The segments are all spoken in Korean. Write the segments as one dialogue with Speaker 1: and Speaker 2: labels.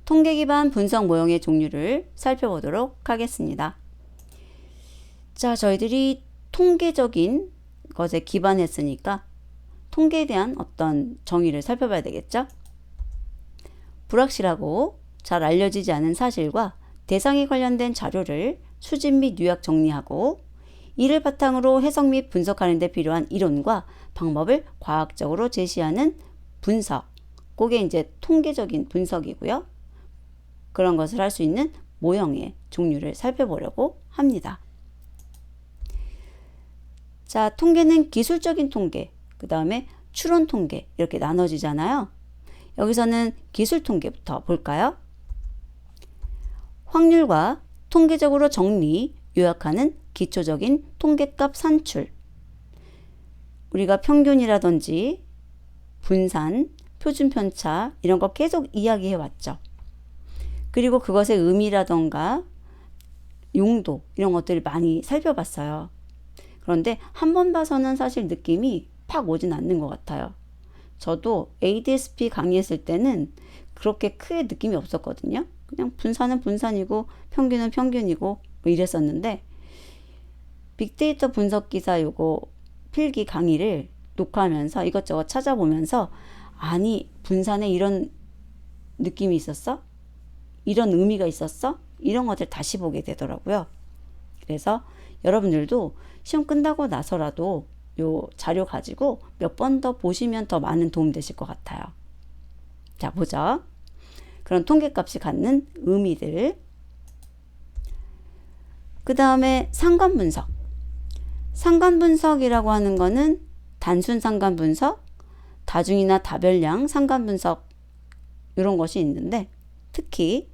Speaker 1: 통계 기반 분석 모형의 종류를 살펴보도록 하겠습니다. 자, 저희들이 통계적인 것에 기반했으니까 통계에 대한 어떤 정의를 살펴봐야 되겠죠? 불확실하고 잘 알려지지 않은 사실과 대상에 관련된 자료를 수집 및 요약 정리하고 이를 바탕으로 해석 및 분석하는 데 필요한 이론과 방법을 과학적으로 제시하는 분석. 그게 이제 통계적인 분석이고요. 그런 것을 할 수 있는 모형의 종류를 살펴보려고 합니다. 자, 통계는 기술적인 통계, 그 다음에 추론 통계 이렇게 나눠지잖아요. 여기서는 기술 통계부터 볼까요? 확률과 통계적으로 정리, 요약하는 기초적인 통계값 산출. 우리가 평균이라든지 분산, 표준 편차 이런 거 계속 이야기해 왔죠. 그리고 그것의 의미라던가 용도 이런 것들을 많이 살펴봤어요. 그런데 한 번 봐서는 사실 느낌이 팍 오진 않는 것 같아요. 저도 ADSP 강의했을 때는 그렇게 크게 느낌이 없었거든요. 그냥 분산은 분산이고 평균은 평균이고 뭐 이랬었는데 빅데이터 분석 기사 요거 필기 강의를 녹화하면서 이것저것 찾아보면서 아니 분산에 이런 느낌이 있었어? 이런 의미가 있었어? 이런 것들 다시 보게 되더라고요. 그래서 여러분들도 시험 끝나고 나서라도 요 자료 가지고 몇 번 더 보시면 더 많은 도움 되실 것 같아요. 자, 보죠. 그런 통계값이 갖는 의미들. 그 다음에 상관분석. 상관분석이라고 하는 거는 단순 상관분석, 다중이나 다별량 상관분석 이런 것이 있는데 특히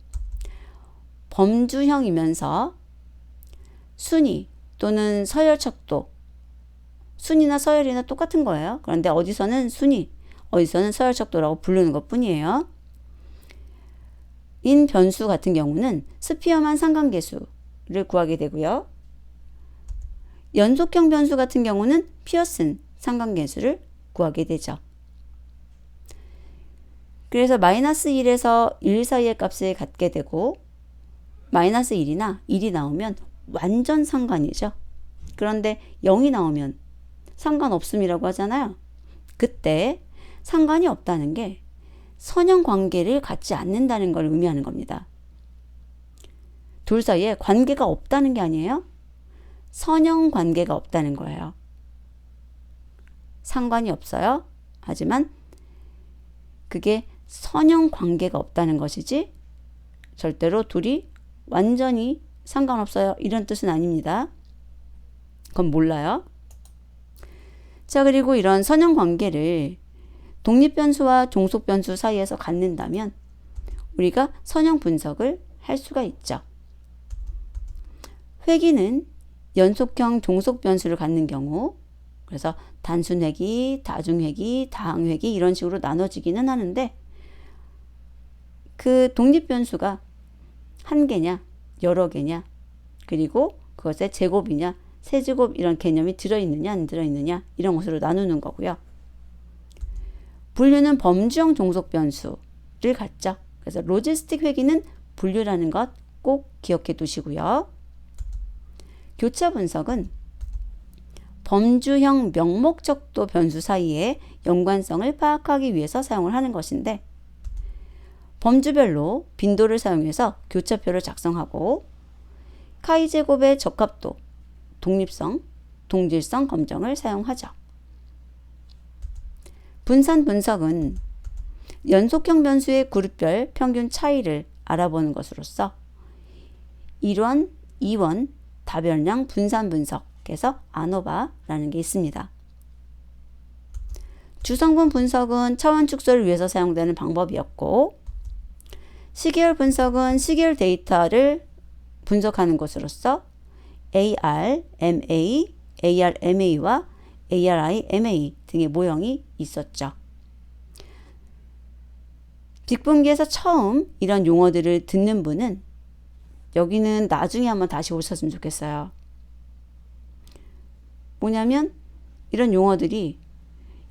Speaker 1: 범주형이면서 순위 또는 서열 척도, 순위나 서열이나 똑같은 거예요. 그런데 어디서는 순위, 어디서는 서열 척도라고 부르는 것 뿐이에요. 인 변수 같은 경우는 스피어만 상관계수를 구하게 되고요. 연속형 변수 같은 경우는 피어슨 상관계수를 구하게 되죠. 그래서 마이너스 1에서 1 사이의 값을 갖게 되고 마이너스 1이나 1이 나오면 완전 상관이죠. 그런데 0이 나오면 상관없음이라고 하잖아요. 그때 상관이 없다는 게 선형 관계를 갖지 않는다는 걸 의미하는 겁니다. 둘 사이에 관계가 없다는 게 아니에요. 선형 관계가 없다는 거예요. 상관이 없어요. 하지만 그게 선형 관계가 없다는 것이지 절대로 둘이 완전히 상관없어요. 이런 뜻은 아닙니다. 그건 몰라요. 자, 그리고 이런 선형 관계를 독립변수와 종속변수 사이에서 갖는다면 우리가 선형 분석을 할 수가 있죠. 회귀는 연속형 종속변수를 갖는 경우, 그래서 단순회귀, 다중회귀, 다항회귀 이런 식으로 나눠지기는 하는데 그 독립변수가 한 개냐, 여러 개냐, 그리고 그것의 제곱이냐, 세제곱 이런 개념이 들어있느냐 안 들어있느냐 이런 것으로 나누는 거고요. 분류는 범주형 종속변수를 갖죠. 그래서 로지스틱 회귀는 분류라는 것 꼭 기억해 두시고요. 교차 분석은 범주형 명목적도 변수 사이의 연관성을 파악하기 위해서 사용을 하는 것인데 범주별로 빈도를 사용해서 교차표를 작성하고 카이제곱의 적합도, 독립성, 동질성 검정을 사용하죠. 분산 분석은 연속형 변수의 그룹별 평균 차이를 알아보는 것으로서 1원, 2원 다별량 분산 분석에서 아노바라는 게 있습니다. 주성분 분석은 차원 축소를 위해서 사용되는 방법이었고 시계열 분석은 시계열 데이터를 분석하는 것으로서 ARMA, ARMA와 ARIMA 등의 모형이 있었죠. 뒷분기에서 처음 이런 용어들을 듣는 분은 여기는 나중에 한번 다시 오셨으면 좋겠어요. 뭐냐면 이런 용어들이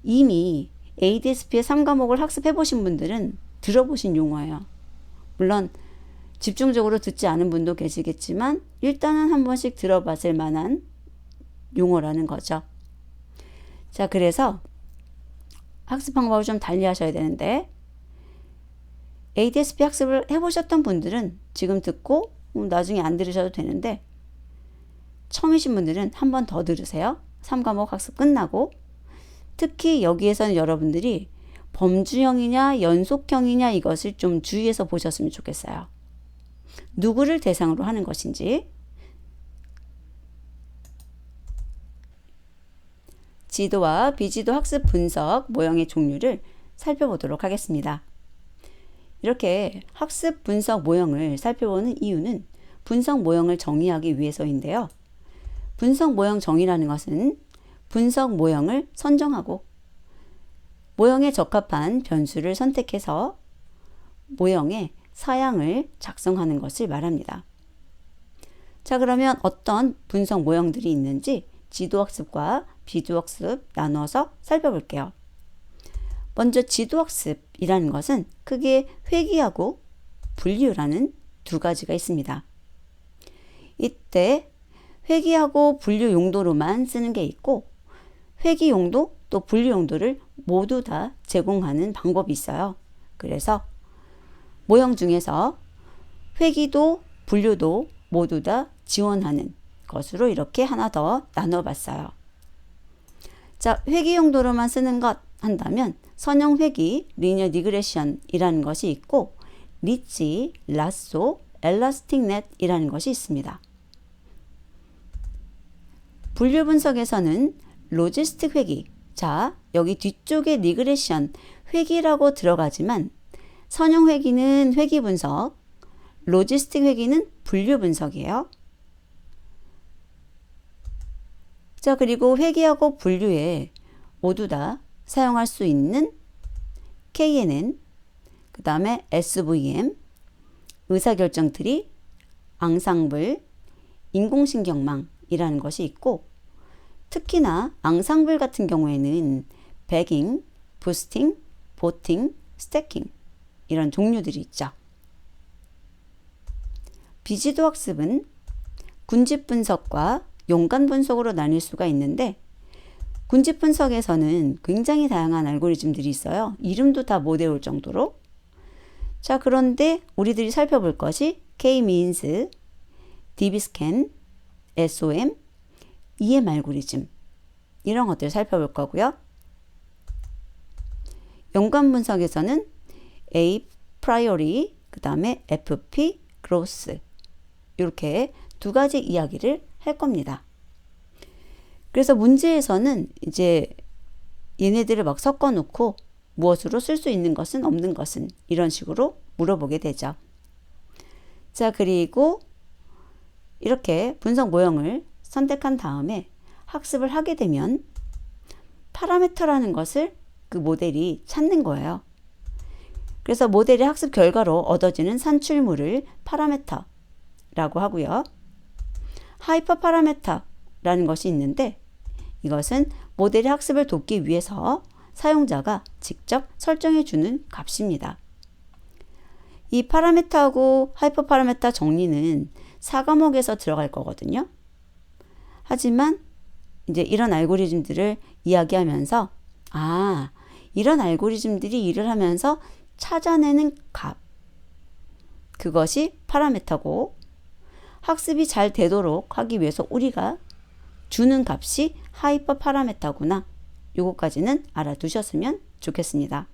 Speaker 1: 이미 ADSP의 3과목을 학습해 보신 분들은 들어보신 용어예요. 물론 집중적으로 듣지 않은 분도 계시겠지만 일단은 한 번씩 들어봤을 만한 용어라는 거죠. 자, 그래서 학습 방법을 좀 달리 하셔야 되는데 ADS-B 학습을 해보셨던 분들은 지금 듣고 나중에 안 들으셔도 되는데 처음이신 분들은 한 번 더 들으세요. 3과목 학습 끝나고. 특히 여기에서는 여러분들이 범주형이냐 연속형이냐 이것을 좀 주의해서 보셨으면 좋겠어요. 누구를 대상으로 하는 것인지. 지도와 비지도 학습 분석 모형의 종류를 살펴보도록 하겠습니다. 이렇게 학습 분석 모형을 살펴보는 이유는 분석 모형을 정의하기 위해서인데요. 분석 모형 정의라는 것은 분석 모형을 선정하고 모형에 적합한 변수를 선택해서 모형의 사양을 작성하는 것을 말합니다. 자, 그러면 어떤 분석 모형들이 있는지 지도학습과 비도학습 나눠서 살펴볼게요. 먼저 지도학습이라는 것은 크게 회귀하고 분류라는 두 가지가 있습니다. 이때 회귀하고 분류 용도로만 쓰는 게 있고 회귀 용도 또 분류 용도를 모두 다 제공하는 방법이 있어요. 그래서 모형 중에서 회귀도 분류도 모두 다 지원하는 것으로 이렇게 하나 더 나눠봤어요. 자, 회귀 용도로만 쓰는 것 한다면 선형 회귀, 리니어 리그레션이라는 것이 있고 리치, 라쏘, 엘라스틱 넷이라는 것이 있습니다. 분류 분석에서는 로지스틱 회귀, 자, 여기 뒤쪽에 리그레션, 회귀라고 들어가지만 선형 회귀는 회귀 분석, 로지스틱 회귀는 분류 분석이에요. 자, 그리고 회귀하고 분류에 모두 다 사용할 수 있는 KNN, 그 다음에 SVM, 의사결정 트리, 앙상블, 인공신경망이라는 것이 있고 특히나 앙상블 같은 경우에는 배깅, 부스팅, 보팅, 스태킹 이런 종류들이 있죠. 비지도 학습은 군집 분석과 용간 분석으로 나뉠 수가 있는데 군집 분석에서는 굉장히 다양한 알고리즘들이 있어요. 이름도 다 못 외울 정도로. 자, 그런데 우리들이 살펴볼 것이 K-means, DB스캔, SOM, EM 알고리즘 이런 것들을 살펴볼 거고요. 연관 분석에서는 A priori, 그 다음에 FP, gross 이렇게 두 가지 이야기를 할 겁니다. 그래서 문제에서는 이제 얘네들을 막 섞어 놓고 무엇으로 쓸 수 있는 것은 없는 것은 이런 식으로 물어보게 되죠. 자, 그리고 이렇게 분석 모형을 선택한 다음에 학습을 하게 되면 파라미터라는 것을 그 모델이 찾는 거예요. 그래서 모델의 학습 결과로 얻어지는 산출물을 파라미터라고 하고요. 하이퍼 파라미터라는 것이 있는데 이것은 모델의 학습을 돕기 위해서 사용자가 직접 설정해 주는 값입니다. 이 파라미터하고 하이퍼 파라미터 정리는 4과목에서 들어갈 거거든요. 하지만 이제 이런 알고리즘들을 이야기하면서 이런 알고리즘들이 일을 하면서 찾아내는 값 그것이 파라미터고 학습이 잘 되도록 하기 위해서 우리가 주는 값이 하이퍼 파라미터구나. 요거까지는 알아두셨으면 좋겠습니다.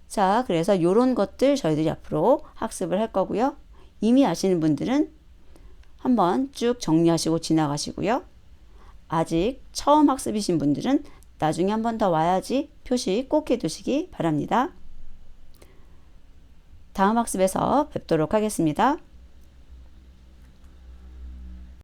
Speaker 1: 자, 그래서 이런 것들 저희들이 앞으로 학습을 할 거고요. 이미 아시는 분들은 한번 쭉 정리하시고 지나가시고요. 아직 처음 학습이신 분들은 나중에 한 번 더 와야지 표시 꼭 해두시기 바랍니다. 다음 학습에서 뵙도록 하겠습니다.